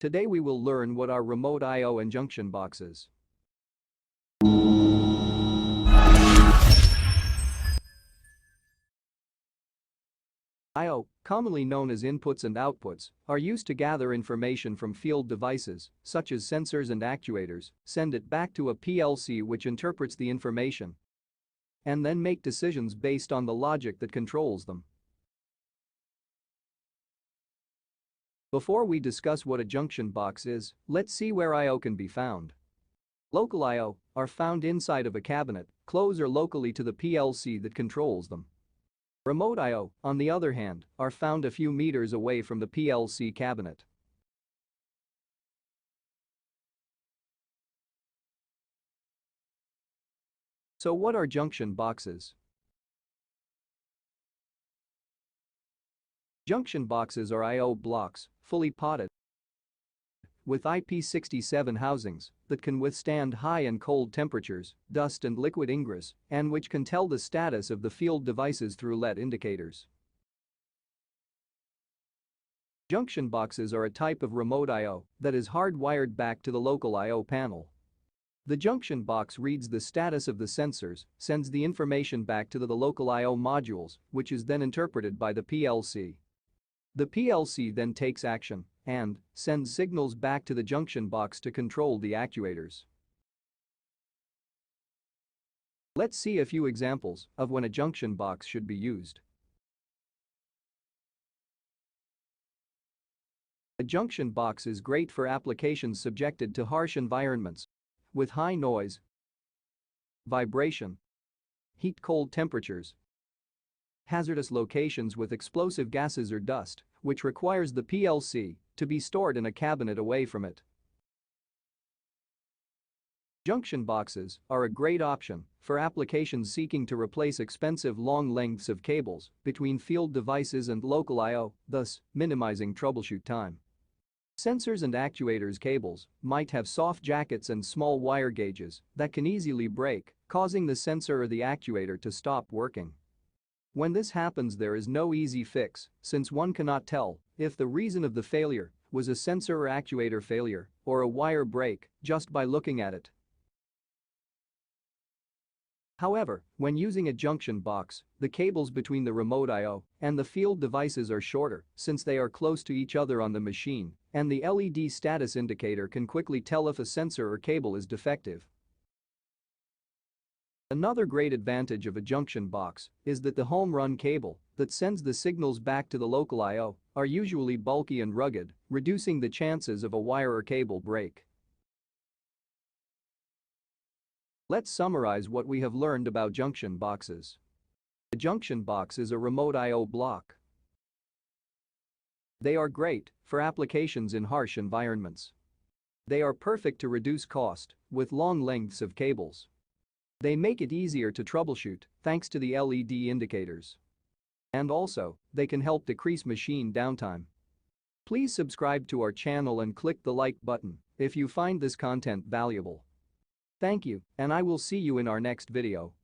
Today we will learn what are remote I/O and junction boxes. I/O, commonly known as inputs and outputs, are used to gather information from field devices, such as sensors and actuators, send it back to a PLC which interprets the information, and then make decisions based on the logic that controls them. Before we discuss what a junction box is, let's see where I/O can be found. Local I/O are found inside of a cabinet, close or locally to the PLC that controls them. Remote I/O, on the other hand, are found a few meters away from the PLC cabinet. So what are junction boxes? Junction boxes are I/O blocks, fully potted, with IP67 housings that can withstand high and cold temperatures, dust and liquid ingress, and which can tell the status of the field devices through LED indicators. Junction boxes are a type of remote I/O that is hardwired back to the local I/O panel. The junction box reads the status of the sensors, sends the information back to the local I/O modules, which is then interpreted by the PLC. The PLC then takes action and sends signals back to the junction box to control the actuators. Let's see a few examples of when a junction box should be used. A junction box is great for applications subjected to harsh environments with high noise, vibration, heat-cold temperatures, hazardous locations with explosive gases or dust, which requires the PLC to be stored in a cabinet away from it. Junction boxes are a great option for applications seeking to replace expensive long lengths of cables between field devices and local I/O, thus minimizing troubleshoot time. Sensors and actuators cables might have soft jackets and small wire gauges that can easily break, causing the sensor or the actuator to stop working. When this happens, there is no easy fix, since one cannot tell if the reason of the failure was a sensor or actuator failure or a wire break just by looking at it. However, when using a junction box, the cables between the remote I/O and the field devices are shorter since they are close to each other on the machine, and the LED status indicator can quickly tell if a sensor or cable is defective. Another great advantage of a junction box is that the home run cable that sends the signals back to the local I/O are usually bulky and rugged, reducing the chances of a wire or cable break. Let's summarize what we have learned about junction boxes. A junction box is a remote I/O block. They are great for applications in harsh environments. They are perfect to reduce cost with long lengths of cables. They make it easier to troubleshoot thanks to the LED indicators. And also, they can help decrease machine downtime. Please subscribe to our channel and click the like button if you find this content valuable. Thank you, and I will see you in our next video.